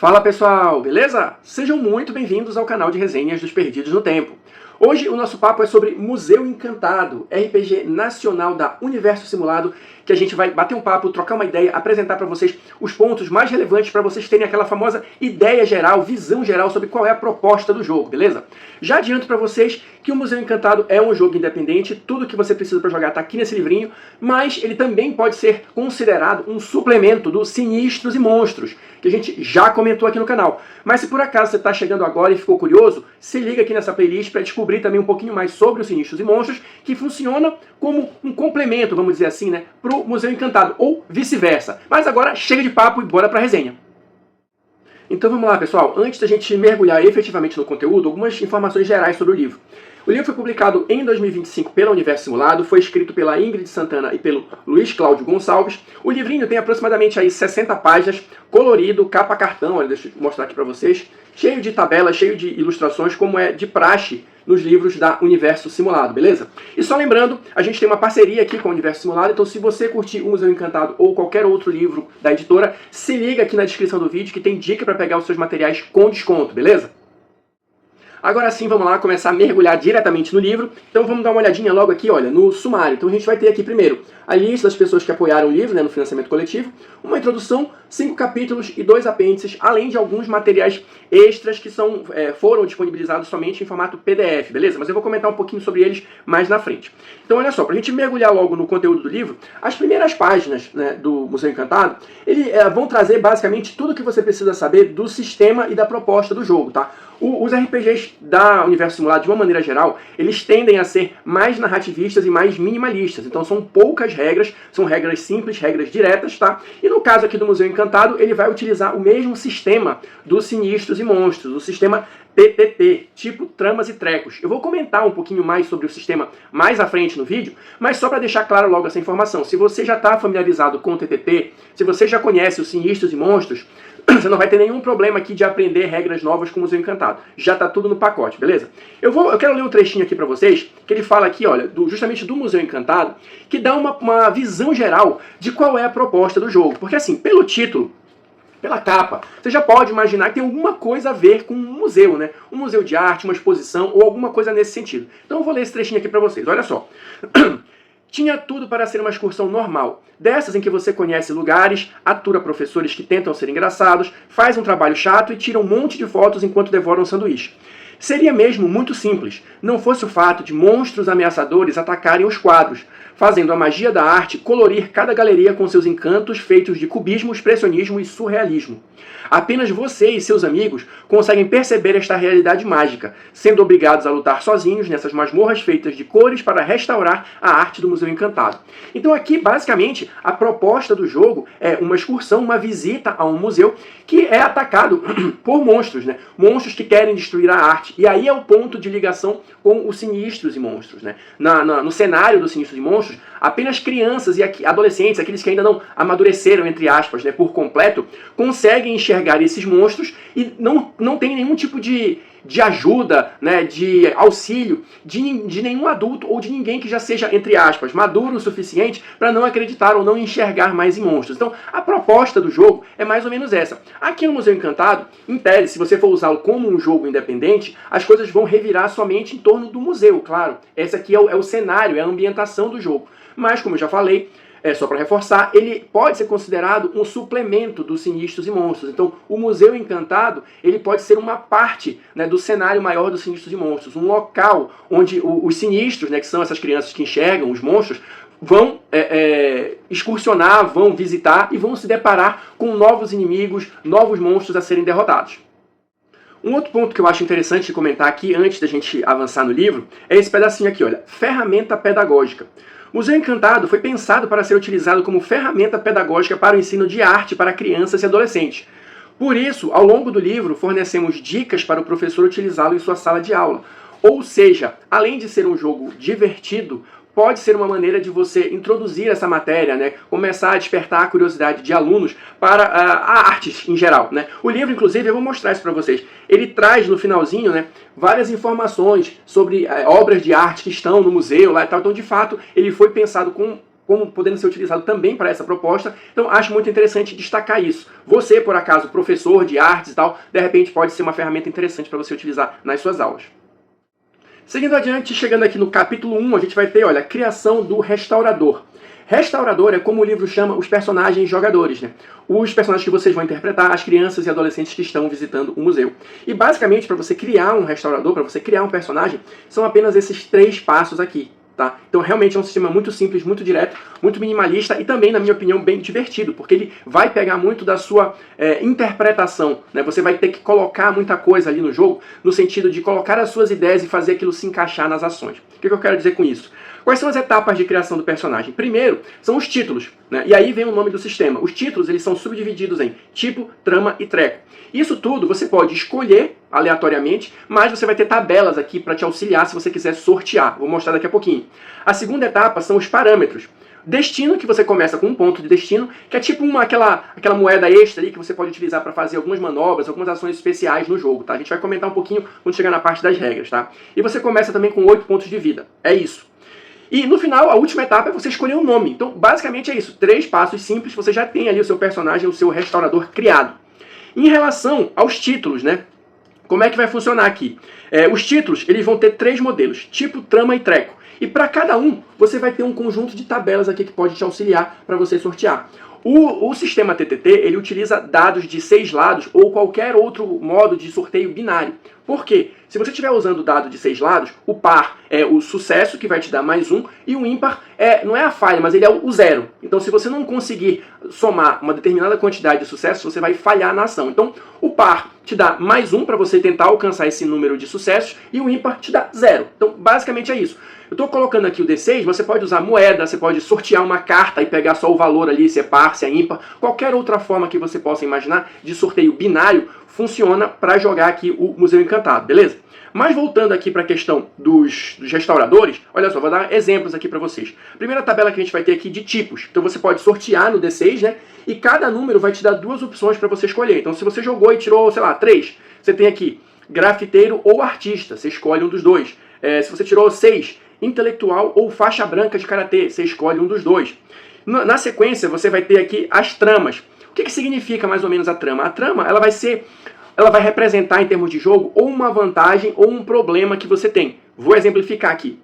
Fala pessoal, beleza? Sejam muito bem-vindos ao canal de resenhas dos Perdidos no Tempo. Hoje o nosso papo é sobre Museu Encantado, RPG nacional da Universo Simulado, que a gente vai bater um papo, trocar uma ideia, apresentar para vocês os pontos mais relevantes para vocês terem aquela famosa ideia geral, visão geral sobre qual é a proposta do jogo, beleza? Já adianto para vocês que o Museu Encantado é um jogo independente, tudo que você precisa para jogar está aqui nesse livrinho, mas ele também pode ser considerado um suplemento do Sinistros e Monstros, que a gente já comentou aqui no canal. Mas se por acaso você está chegando agora e ficou curioso, se liga aqui nessa playlist para descobrir também um pouquinho mais sobre os Sinistros e Monstros, que funciona como um complemento, vamos dizer assim, né, para o Museu Encantado, ou vice-versa. Mas agora chega de papo e bora para a resenha. Então vamos lá, pessoal. Antes da gente mergulhar efetivamente no conteúdo, algumas informações gerais sobre o livro. O livro foi publicado em 2025 pela Universo Simulado, foi escrito pela Ingrid Santana e pelo Luiz Cláudio Gonçalves. O livrinho tem aproximadamente aí 60 páginas, colorido, capa cartão, olha, deixa eu mostrar aqui para vocês, cheio de tabelas, cheio de ilustrações, como é de praxe nos livros da Universo Simulado, beleza? E só lembrando, a gente tem uma parceria aqui com a Universo Simulado, então se você curtir o Museu Encantado ou qualquer outro livro da editora, se liga aqui na descrição do vídeo que tem dica para pegar os seus materiais com desconto, beleza? Agora sim, vamos lá começar a mergulhar diretamente no livro. Então vamos dar uma olhadinha logo aqui, olha, no sumário. Então a gente vai ter aqui primeiro a lista das pessoas que apoiaram o livro, né, no financiamento coletivo, uma introdução, 5 capítulos e 2 apêndices, além de alguns materiais extras que foram disponibilizados somente em formato PDF, beleza? Mas eu vou comentar um pouquinho sobre eles mais na frente. Então olha só, para a gente mergulhar logo no conteúdo do livro, as primeiras páginas, né, do Museu Encantado, vão trazer basicamente tudo o que você precisa saber do sistema e da proposta do jogo, tá? Os RPGs da Universo Simulado, de uma maneira geral, eles tendem a ser mais narrativistas e mais minimalistas. Então são poucas regras, são regras simples, regras diretas, tá? E no caso aqui do Museu Encantado, ele vai utilizar o mesmo sistema dos Sinistros e Monstros, o sistema TTT, tipo Tramas e Trecos. Eu vou comentar um pouquinho mais sobre o sistema mais à frente no vídeo, mas só para deixar claro logo essa informação. Se você já está familiarizado com o TTT, se você já conhece os Sinistros e Monstros, você não vai ter nenhum problema aqui de aprender regras novas com o Museu Encantado. Já está tudo no pacote, beleza? Eu quero ler um trechinho aqui para vocês, que ele fala aqui, olha, justamente do Museu Encantado, que dá uma visão geral de qual é a proposta do jogo. Porque assim, pelo título, pela capa, você já pode imaginar que tem alguma coisa a ver com um museu, né? Um museu de arte, uma exposição ou alguma coisa nesse sentido. Então eu vou ler esse trechinho aqui para vocês, olha só. Tinha tudo para ser uma excursão normal, dessas em que você conhece lugares, atura professores que tentam ser engraçados, faz um trabalho chato e tira um monte de fotos enquanto devora um sanduíche. Seria mesmo muito simples, não fosse o fato de monstros ameaçadores atacarem os quadros, fazendo a magia da arte colorir cada galeria com seus encantos feitos de cubismo, expressionismo e surrealismo. Apenas você e seus amigos conseguem perceber esta realidade mágica, sendo obrigados a lutar sozinhos nessas masmorras feitas de cores para restaurar a arte do Museu Encantado. Então aqui, basicamente, a proposta do jogo é uma excursão, uma visita a um museu que é atacado por monstros, né? Monstros que querem destruir a arte. E aí é o ponto de ligação com os Sinistros e Monstros, né? No cenário dos Sinistros e Monstros, apenas crianças e adolescentes, aqueles que ainda não amadureceram, entre aspas, né, por completo, conseguem enxergar esses monstros e não tem nenhum tipo de ajuda, né, de auxílio de nenhum adulto ou de ninguém que já seja, entre aspas, maduro o suficiente para não acreditar ou não enxergar mais em monstros. Então, a proposta do jogo é mais ou menos essa. Aqui no Museu Encantado, em tese, se você for usá-lo como um jogo independente, as coisas vão revirar somente em torno do museu, claro. Esse aqui é o cenário, é a ambientação do jogo. Mas, como eu já falei, só para reforçar, ele pode ser considerado um suplemento dos Sinistros e Monstros. Então, o Museu Encantado, ele pode ser uma parte, né, do cenário maior dos Sinistros e Monstros. Um local onde os sinistros, né, que são essas crianças que enxergam os monstros, vão excursionar, vão visitar e vão se deparar com novos inimigos, novos monstros a serem derrotados. Um outro ponto que eu acho interessante de comentar aqui, antes da gente avançar no livro, é esse pedacinho aqui, olha, ferramenta pedagógica. O Museu Encantado foi pensado para ser utilizado como ferramenta pedagógica para o ensino de arte para crianças e adolescentes. Por isso, ao longo do livro, fornecemos dicas para o professor utilizá-lo em sua sala de aula. Ou seja, além de ser um jogo divertido, pode ser uma maneira de você introduzir essa matéria, né? Começar a despertar a curiosidade de alunos para a artes em geral, né? O livro, inclusive, eu vou mostrar isso para vocês. Ele traz no finalzinho, né, várias informações sobre obras de arte que estão no museu lá e tal. Então, de fato, ele foi pensado com como podendo ser utilizado também para essa proposta. Então acho muito interessante destacar isso. Você, por acaso, professor de artes e tal, de repente pode ser uma ferramenta interessante para você utilizar nas suas aulas. Seguindo adiante, chegando aqui no capítulo 1, a gente vai ter, olha, a criação do restaurador. Restaurador é como o livro chama os personagens jogadores, né? Os personagens que vocês vão interpretar, as crianças e adolescentes que estão visitando o museu. E basicamente, para você criar um restaurador, para você criar um personagem, são apenas esses 3 passos aqui. Tá? Então realmente é um sistema muito simples, muito direto, muito minimalista e também, na minha opinião, bem divertido, porque ele vai pegar muito da sua interpretação, né? Você vai ter que colocar muita coisa ali no jogo, no sentido de colocar as suas ideias e fazer aquilo se encaixar nas ações. O que eu quero dizer com isso? Quais são as etapas de criação do personagem? Primeiro, são os títulos, né? E aí vem o nome do sistema. Os títulos, eles são subdivididos em tipo, trama e treco. Isso tudo você pode escolher aleatoriamente, mas você vai ter tabelas aqui para te auxiliar se você quiser sortear. Vou mostrar daqui a pouquinho. A segunda etapa são os parâmetros. Destino, que você começa com um ponto de destino, que é tipo aquela moeda extra ali que você pode utilizar para fazer algumas manobras, algumas ações especiais no jogo, tá? A gente vai comentar um pouquinho quando chegar na parte das regras, tá? E você começa também com 8 pontos de vida. É isso. E no final, a última etapa é você escolher um nome. Então, basicamente é isso. 3 passos simples, você já tem ali o seu personagem, o seu restaurador criado. Em relação aos títulos, né? Como é que vai funcionar aqui? Os títulos, eles vão ter 3 modelos, tipo, trama e treco. E para cada um, você vai ter um conjunto de tabelas aqui que pode te auxiliar para você sortear. O sistema TTT, ele utiliza dados de 6 lados ou qualquer outro modo de sorteio binário. Por quê? Se você estiver usando dado de 6 lados, o par é o sucesso, que vai te dar mais 1, e o ímpar não é a falha, mas ele é o 0. Então, se você não conseguir somar uma determinada quantidade de sucessos, você vai falhar na ação. Então, o par te dá mais 1 para você tentar alcançar esse número de sucessos, e o ímpar te dá 0. Então, basicamente é isso. Eu estou colocando aqui o D6, você pode usar moeda, você pode sortear uma carta e pegar só o valor ali, se é par, se é ímpar. Qualquer outra forma que você possa imaginar de sorteio binário funciona para jogar aqui o Museu Encantado, beleza? Mas voltando aqui para a questão dos restauradores, olha só, vou dar exemplos aqui para vocês. Primeira tabela que a gente vai ter aqui de tipos. Então você pode sortear no D6, né? E cada número vai te dar 2 opções para você escolher. Então se você jogou e tirou, sei lá, 3, você tem aqui grafiteiro ou artista, você escolhe um dos 2. Se você tirou 6, intelectual ou faixa branca de karatê, você escolhe um dos 2. Na sequência, você vai ter aqui as tramas. O que significa mais ou menos a trama? A trama, ela vai representar em termos de jogo ou uma vantagem ou um problema que você tem. Vou exemplificar aqui.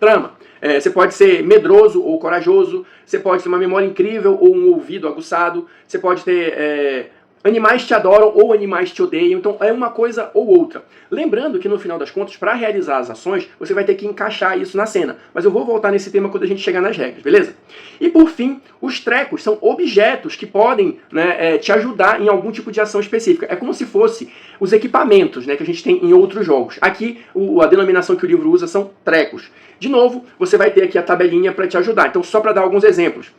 Trama. Você pode ser medroso ou corajoso, você pode ter uma memória incrível ou um ouvido aguçado, você pode ter animais te adoram ou animais te odeiam, então é uma coisa ou outra. Lembrando que no final das contas, para realizar as ações, você vai ter que encaixar isso na cena. Mas eu vou voltar nesse tema quando a gente chegar nas regras, beleza? E por fim, os trecos são objetos que podem, né, te ajudar em algum tipo de ação específica. É como se fosse os equipamentos, né, que a gente tem em outros jogos. Aqui, a denominação que o livro usa são trecos. De novo, você vai ter aqui a tabelinha para te ajudar. Então, só para dar alguns exemplos.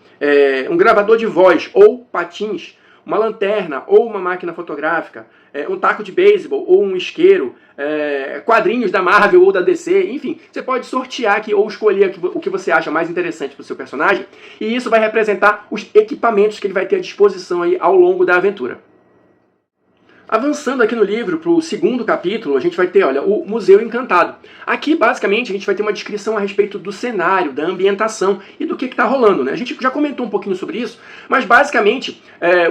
Um gravador de voz ou patins, uma lanterna ou uma máquina fotográfica, um taco de beisebol ou um isqueiro, quadrinhos da Marvel ou da DC, enfim, você pode sortear aqui ou escolher o que você acha mais interessante para o seu personagem, e isso vai representar os equipamentos que ele vai ter à disposição aí ao longo da aventura. Avançando aqui no livro, para o 2º capítulo, a gente vai ter, olha, o Museu Encantado. Aqui, basicamente, a gente vai ter uma descrição a respeito do cenário, da ambientação e do que está rolando, né? A gente já comentou um pouquinho sobre isso, mas, basicamente,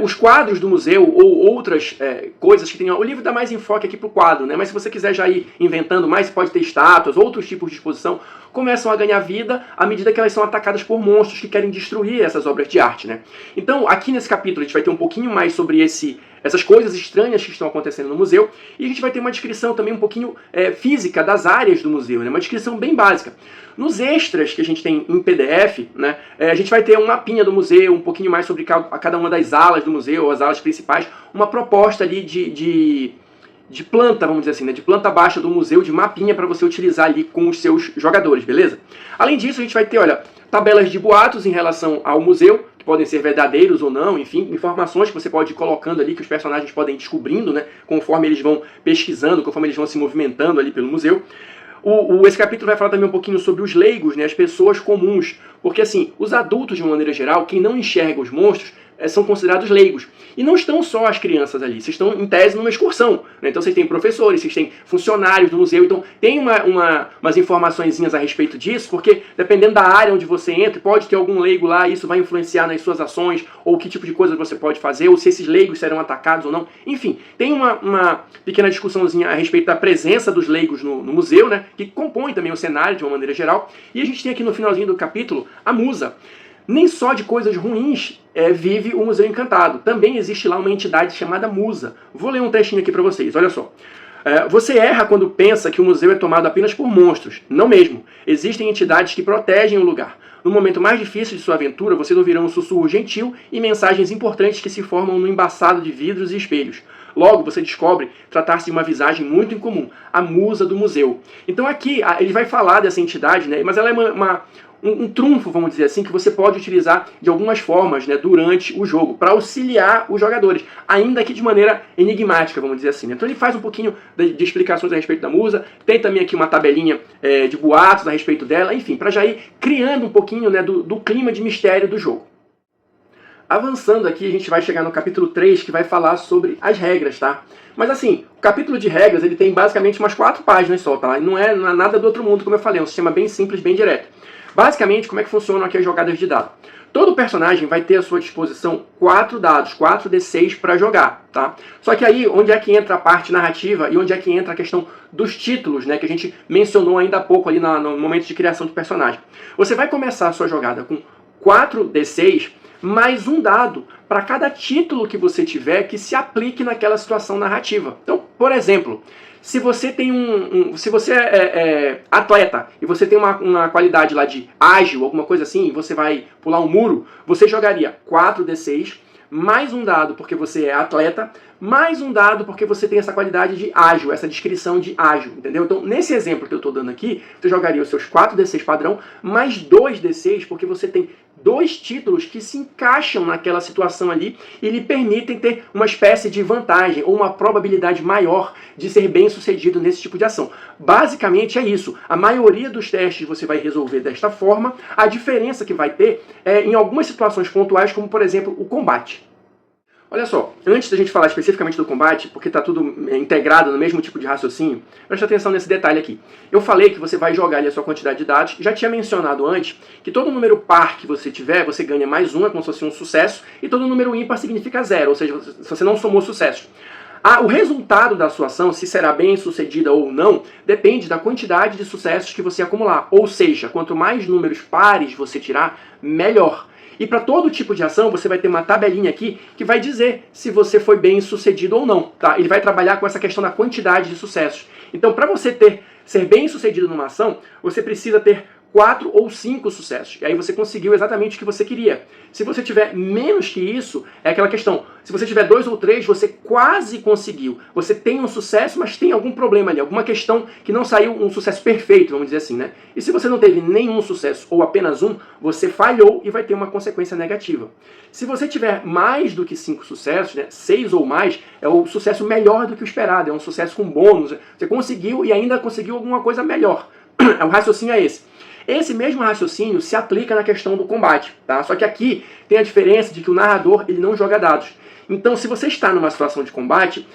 os quadros do museu ou outras coisas que tem... O livro dá mais enfoque aqui para o quadro, né? Mas se você quiser já ir inventando mais, pode ter estátuas, outros tipos de exposição, começam a ganhar vida à medida que elas são atacadas por monstros que querem destruir essas obras de arte, né? Então, aqui nesse capítulo, a gente vai ter um pouquinho mais sobre essas coisas estranhas que estão acontecendo no museu, e a gente vai ter uma descrição também um pouquinho física das áreas do museu, né? Uma descrição bem básica. Nos extras que a gente tem em PDF, né, a gente vai ter um mapinha do museu, um pouquinho mais sobre cada uma das alas do museu, as alas principais, uma proposta ali de planta, vamos dizer assim, né, de planta baixa do museu, de mapinha para você utilizar ali com os seus jogadores, beleza? Além disso, a gente vai ter, olha, tabelas de boatos em relação ao museu, que podem ser verdadeiros ou não, enfim, informações que você pode ir colocando ali, que os personagens podem ir descobrindo, né, conforme eles vão pesquisando, conforme eles vão se movimentando ali pelo museu. Esse capítulo vai falar também um pouquinho sobre os leigos, né, as pessoas comuns, porque assim, os adultos de uma maneira geral, quem não enxerga os monstros, são considerados leigos. E não estão só as crianças ali, vocês estão em tese numa excursão, né? Então vocês têm professores, vocês têm funcionários do museu, então tem umas informaçõezinhas a respeito disso, porque dependendo da área onde você entra, pode ter algum leigo lá, isso vai influenciar nas suas ações, ou que tipo de coisa você pode fazer, ou se esses leigos serão atacados ou não. Enfim, tem uma pequena discussãozinha a respeito da presença dos leigos no museu, né? Que compõe também o cenário de uma maneira geral. E a gente tem aqui no finalzinho do capítulo a musa. Nem só de coisas ruins vive o Museu Encantado. Também existe lá uma entidade chamada musa. Vou ler um trechinho aqui para vocês, olha só. Você erra quando pensa que o museu é tomado apenas por monstros. Não mesmo. Existem entidades que protegem o lugar. No momento mais difícil de sua aventura, vocês ouvirão um sussurro gentil e mensagens importantes que se formam no embaçado de vidros e espelhos. Logo, você descobre tratar-se de uma visagem muito incomum, a musa do museu. Então aqui, ele vai falar dessa entidade, né, mas ela é um trunfo, vamos dizer assim, que você pode utilizar de algumas formas, né, durante o jogo, para auxiliar os jogadores, ainda que de maneira enigmática, vamos dizer assim. Então ele faz um pouquinho de explicações a respeito da musa, tem também aqui uma tabelinha de boatos a respeito dela, enfim, para já ir criando um pouquinho, né, do clima de mistério do jogo. Avançando aqui, a gente vai chegar no capítulo 3, que vai falar sobre as regras, tá? Mas assim, o capítulo de regras, ele tem basicamente umas 4 páginas só, tá? Não é nada do outro mundo, como eu falei, é um sistema bem simples, bem direto. Basicamente, como é que funcionam aqui as jogadas de dado? Todo personagem vai ter à sua disposição 4 dados, 4d6 para jogar, tá? Só que aí, onde é que entra a parte narrativa e onde é que entra a questão dos títulos, né? Que a gente mencionou ainda há pouco ali no momento de criação do personagem. Você vai começar a sua jogada com 4d6 mais um dado para cada título que você tiver que se aplique naquela situação narrativa. Então, por exemplo, se você tem se você é atleta e você tem uma qualidade lá de ágil, alguma coisa assim, e você vai pular um muro, você jogaria 4d6, mais um dado porque você é atleta, mais um dado porque você tem essa qualidade de ágil, essa descrição de ágil, entendeu? Então, nesse exemplo que eu estou dando aqui, você jogaria os seus 4d6 padrão, mais 2d6 porque você tem 2 títulos que se encaixam naquela situação ali e lhe permitem ter uma espécie de vantagem ou uma probabilidade maior de ser bem sucedido nesse tipo de ação. Basicamente é isso. A maioria dos testes você vai resolver desta forma. A diferença que vai ter é em algumas situações pontuais, como por exemplo o combate. Olha só, antes da gente falar especificamente do combate, porque está tudo integrado no mesmo tipo de raciocínio, preste atenção nesse detalhe aqui. Eu falei que você vai jogar ali a sua quantidade de dados, já tinha mencionado antes que todo número par que você tiver, você ganha mais um, é como se fosse um sucesso, e todo número ímpar significa 0, ou seja, se você não somou sucessos. O resultado da sua ação, se será bem sucedida ou não, depende da quantidade de sucessos que você acumular. Ou seja, quanto mais números pares você tirar, melhor. E para todo tipo de ação, você vai ter uma tabelinha aqui que vai dizer se você foi bem sucedido ou não. Tá? Ele vai trabalhar com essa questão da quantidade de sucessos. Então, para você ser bem sucedido numa ação, você precisa ter 4 ou 5 sucessos. E aí você conseguiu exatamente o que você queria. Se você tiver menos que isso, é aquela questão. Se você tiver 2 ou 3, você quase conseguiu. Você tem um sucesso, mas tem algum problema ali, alguma questão que não saiu um sucesso perfeito, vamos dizer assim, né? E se você não teve nenhum sucesso ou apenas um, você falhou e vai ter uma consequência negativa. Se você tiver mais do que 5 sucessos, né, 6 ou mais, é o sucesso melhor do que o esperado, é um sucesso com bônus. Você conseguiu e ainda conseguiu alguma coisa melhor. O raciocínio é esse. Esse mesmo raciocínio se aplica na questão do combate, tá? Só que aqui tem a diferença de que o narrador ele não joga dados. Então, se você está numa situação de combate,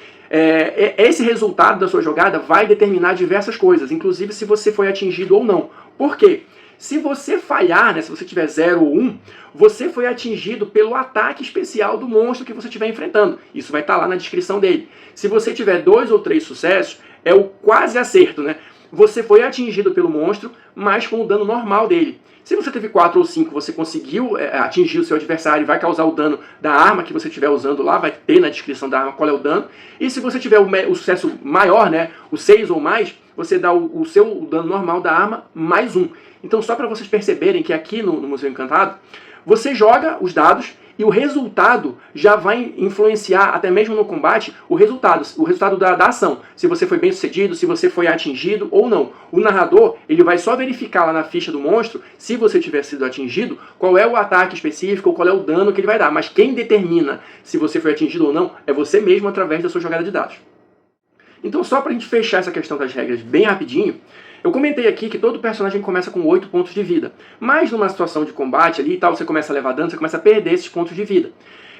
esse resultado da sua jogada vai determinar diversas coisas, inclusive se você foi atingido ou não. Por quê? Se você falhar, né, se você tiver 0 ou 1, você foi atingido pelo ataque especial do monstro que você estiver enfrentando. Isso vai estar lá na descrição dele. Se você tiver 2 ou 3 sucessos, é o quase acerto, né? Você foi atingido pelo monstro, mas com o dano normal dele. Se você teve 4 ou 5, você conseguiu atingir o seu adversário e vai causar o dano da arma que você estiver usando lá, vai ter na descrição da arma qual é o dano. E se você tiver o sucesso maior, né, o 6 ou mais, você dá o seu dano normal da arma mais 1. Então só para vocês perceberem que aqui no Museu Encantado, você joga os dados e o resultado já vai influenciar, até mesmo no combate, o resultado da ação. Se você foi bem sucedido, se você foi atingido ou não. O narrador ele vai só verificar lá na ficha do monstro, se você tiver sido atingido, qual é o ataque específico ou qual é o dano que ele vai dar. Mas quem determina se você foi atingido ou não é você mesmo através da sua jogada de dados. Então só para a gente fechar essa questão das regras bem rapidinho, eu comentei aqui que todo personagem começa com 8 pontos de vida. Mas numa situação de combate ali e tal, você começa a levar dano, você começa a perder esses pontos de vida.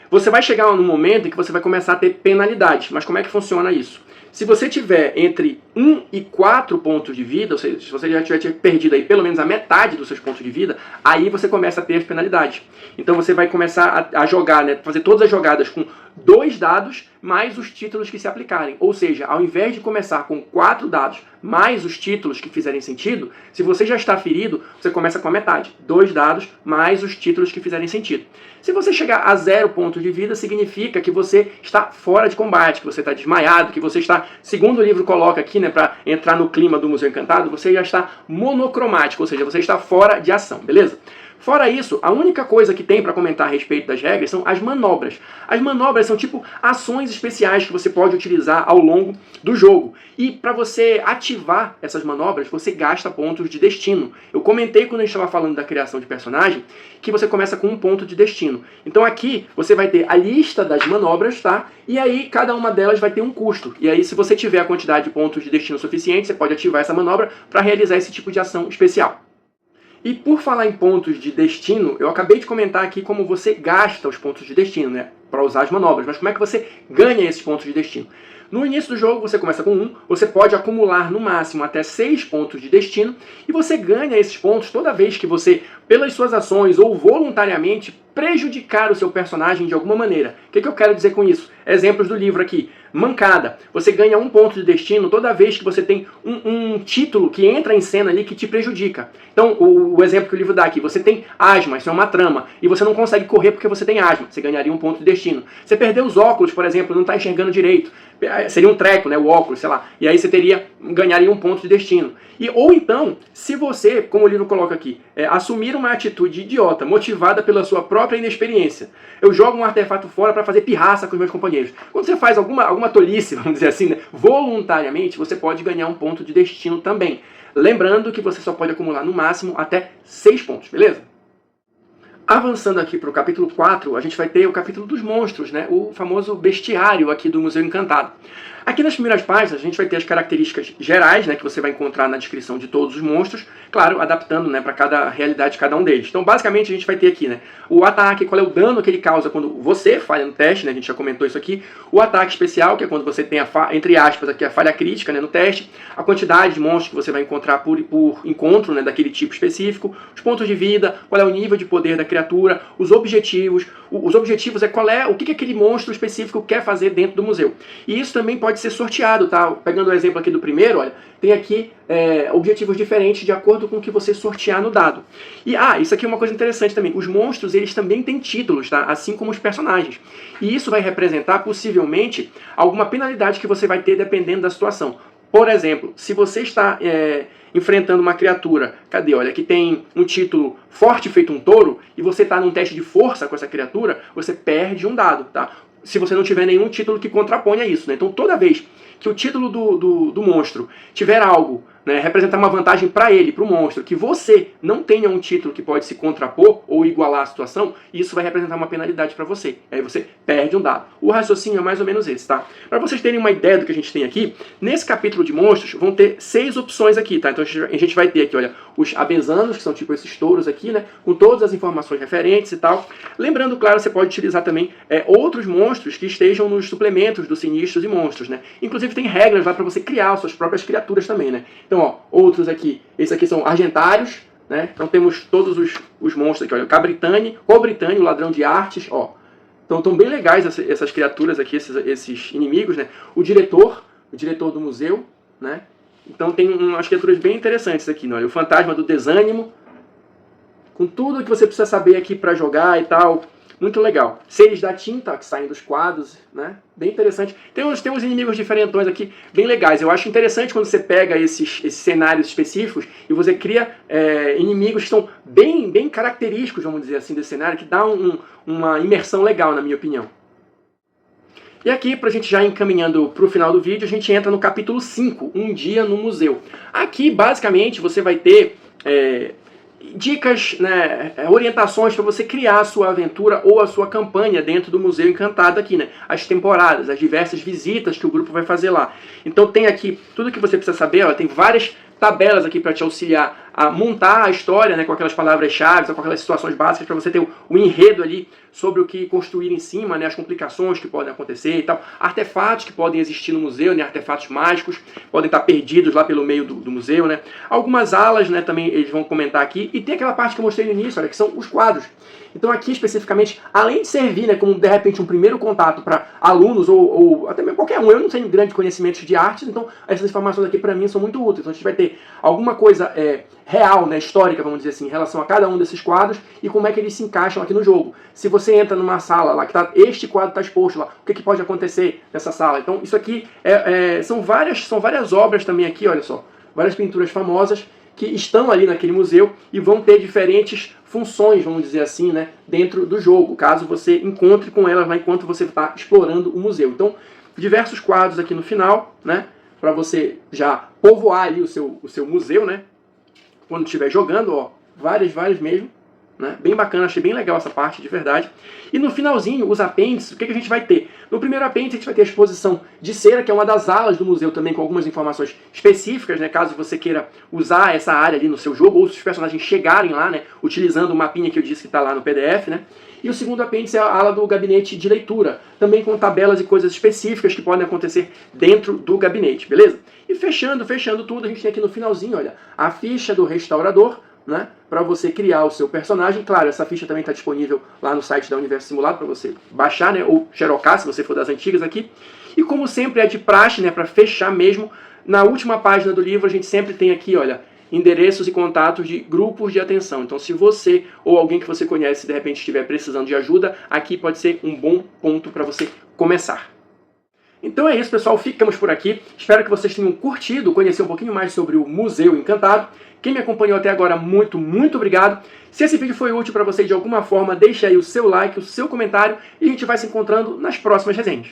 Você vai chegar num momento em que você vai começar a ter penalidades. Mas como é que funciona isso? Se você tiver entre 1 e 4 pontos de vida, ou seja, se você já tiver perdido aí pelo menos a metade dos seus pontos de vida, aí você começa a ter as penalidades. Então você vai começar a jogar, né, fazer todas as jogadas com 2 dados mais os títulos que se aplicarem. Ou seja, ao invés de começar com 4 dados mais os títulos que fizerem sentido, se você já está ferido, você começa com a metade. 2 dados mais os títulos que fizerem sentido. Se você chegar a 0 pontos de vida, significa que você está fora de combate, que você está desmaiado, que você está, segundo o livro coloca aqui, né, para entrar no clima do Museu Encantado, você já está monocromático, ou seja, você está fora de ação, beleza? Fora isso, a única coisa que tem para comentar a respeito das regras são as manobras. As manobras são tipo ações especiais que você pode utilizar ao longo do jogo. E para você ativar essas manobras, você gasta pontos de destino. Eu comentei quando a gente estava falando da criação de personagem, que você começa com 1 ponto de destino. Então aqui você vai ter a lista das manobras, tá? E aí cada uma delas vai ter um custo. E aí se você tiver a quantidade de pontos de destino suficiente, você pode ativar essa manobra para realizar esse tipo de ação especial. E por falar em pontos de destino, eu acabei de comentar aqui como você gasta os pontos de destino, né, para usar as manobras, mas como é que você ganha esses pontos de destino? No início do jogo você começa com 1, você pode acumular no máximo até 6 pontos de destino, e você ganha esses pontos toda vez que você, pelas suas ações ou voluntariamente, prejudicar o seu personagem de alguma maneira. O que eu quero dizer com isso? Exemplos do livro aqui. Mancada. Você ganha 1 ponto de destino toda vez que você tem um título que entra em cena ali que te prejudica. Então, o exemplo que o livro dá aqui, você tem asma, isso é uma trama, e você não consegue correr porque você tem asma, você ganharia 1 ponto de destino. Você perdeu os óculos, por exemplo, não está enxergando direito, seria um treco, né, o óculos, sei lá, e aí você ganharia 1 ponto de destino. Ou então, se você, como o livro coloca aqui, assumir uma atitude idiota, motivada pela sua própria inexperiência. Eu jogo um artefato fora para fazer pirraça com os meus companheiros. Quando você faz alguma tolice, vamos dizer assim, né, voluntariamente, você pode ganhar 1 ponto de destino também. Lembrando que você só pode acumular no máximo até 6 pontos, beleza? Avançando aqui para o capítulo 4, a gente vai ter o capítulo dos monstros, né? O famoso bestiário aqui do Museu Encantado. Aqui nas primeiras páginas a gente vai ter as características gerais, né, que você vai encontrar na descrição de todos os monstros, claro, adaptando, né, para cada realidade de cada um deles. Então, basicamente, a gente vai ter aqui, né, o ataque, qual é o dano que ele causa quando você falha no teste, né, a gente já comentou isso aqui, o ataque especial, que é quando você tem, entre aspas, aqui a falha crítica, né, no teste, a quantidade de monstros que você vai encontrar por encontro, né, daquele tipo específico, os pontos de vida, qual é o nível de poder da criatura, os objetivos. Os objetivos é o que aquele monstro específico quer fazer dentro do museu. E isso também pode ser sorteado, tá? Pegando o exemplo aqui do primeiro, olha, tem aqui objetivos diferentes de acordo com o que você sortear no dado. E, isso aqui é uma coisa interessante também. Os monstros, eles também têm títulos, tá? Assim como os personagens. E isso vai representar, possivelmente, alguma penalidade que você vai ter dependendo da situação. Por exemplo, se você está enfrentando uma criatura, olha, que tem um título forte feito um touro, e você está num teste de força com essa criatura, você perde um dado, tá? Se você não tiver nenhum título que contraponha isso, né? Então toda vez que o título do monstro tiver algo, né, representar uma vantagem para ele, para o monstro, que você não tenha um título que pode se contrapor ou igualar a situação, isso vai representar uma penalidade para você. Aí você perde um dado. O raciocínio é mais ou menos esse, tá? Para vocês terem uma ideia do que a gente tem aqui, nesse capítulo de monstros vão ter 6 opções aqui, tá? Então a gente vai ter aqui, olha, os abesanos, que são tipo esses touros aqui, né, com todas as informações referentes e tal. Lembrando, claro, você pode utilizar também outros monstros que estejam nos suplementos dos Sinistros e Monstros, né? Inclusive tem regras lá para você criar suas próprias criaturas também, né? Então, ó, outros aqui, esses aqui são argentários, né? Então temos todos os monstros aqui, olha, Cobritânio, o ladrão de artes, ó. Então estão bem legais essas criaturas aqui, esses inimigos, né? O diretor do museu, né? Então tem umas criaturas bem interessantes aqui, né? Olha, o fantasma do desânimo, com tudo que você precisa saber aqui para jogar e tal. Muito legal. Seres da tinta, que saem dos quadros, né? Bem interessante. Tem uns inimigos diferentões aqui, bem legais. Eu acho interessante quando você pega esses cenários específicos e você cria inimigos que são bem característicos, vamos dizer assim, desse cenário, que dá uma imersão legal, na minha opinião. E aqui, para a gente já encaminhando para o final do vídeo, a gente entra no capítulo 5, Um Dia no Museu. Aqui, basicamente, você vai ter dicas, né, orientações para você criar a sua aventura ou a sua campanha dentro do Museu Encantado aqui, né? As temporadas, as diversas visitas que o grupo vai fazer lá. Então tem aqui tudo que você precisa saber, ó, tem várias tabelas aqui para te auxiliar a montar a história, né, com aquelas palavras-chave, com aquelas situações básicas, para você ter o enredo ali sobre o que construir em cima, né, as complicações que podem acontecer e tal, artefatos que podem existir no museu, né, artefatos mágicos, podem estar perdidos lá pelo meio do museu, né, algumas alas, né, também eles vão comentar aqui, e tem aquela parte que eu mostrei no início, olha, que são os quadros. Então aqui especificamente, além de servir, né, como de repente um primeiro contato para alunos ou até mesmo qualquer um, eu não tenho grande conhecimento de artes, então essas informações aqui para mim são muito úteis. Então a gente vai ter alguma coisa real, né, histórica, vamos dizer assim, em relação a cada um desses quadros e como é que eles se encaixam aqui no jogo. Se você entra numa sala lá que este quadro está exposto lá, o que pode acontecer nessa sala? Então isso aqui são várias obras também aqui, olha só, várias pinturas famosas que estão ali naquele museu e vão ter diferentes funções, vamos dizer assim, né, dentro do jogo, caso você encontre com elas lá enquanto você está explorando o museu. Então, diversos quadros aqui no final, né, para você já povoar ali o seu museu, né, quando estiver jogando, ó, várias mesmo, né, bem bacana, achei bem legal essa parte, de verdade. E no finalzinho, os apêndices, o que a gente vai ter? No primeiro apêndice a gente vai ter a exposição de cera, que é uma das alas do museu também, com algumas informações específicas, né, caso você queira usar essa área ali no seu jogo, ou se os personagens chegarem lá, né, utilizando o mapinha que eu disse que está lá no PDF, né. E o segundo apêndice é a ala do gabinete de leitura, também com tabelas e coisas específicas que podem acontecer dentro do gabinete, beleza? E fechando tudo, a gente tem aqui no finalzinho, olha, a ficha do restaurador, né, para você criar o seu personagem. Claro, essa ficha também está disponível lá no site da Universo Simulado para você baixar, né, ou xerocar, se você for das antigas aqui. E como sempre é de praxe, né, para fechar mesmo, na última página do livro a gente sempre tem aqui, olha, endereços e contatos de grupos de atenção. Então se você ou alguém que você conhece de repente estiver precisando de ajuda, aqui pode ser um bom ponto para você começar. Então é isso, pessoal, ficamos por aqui. Espero que vocês tenham curtido conhecer um pouquinho mais sobre o Museu Encantado. Quem me acompanhou até agora, muito obrigado. Se esse vídeo foi útil para você de alguma forma, deixe aí o seu like, o seu comentário e a gente vai se encontrando nas próximas resenhas.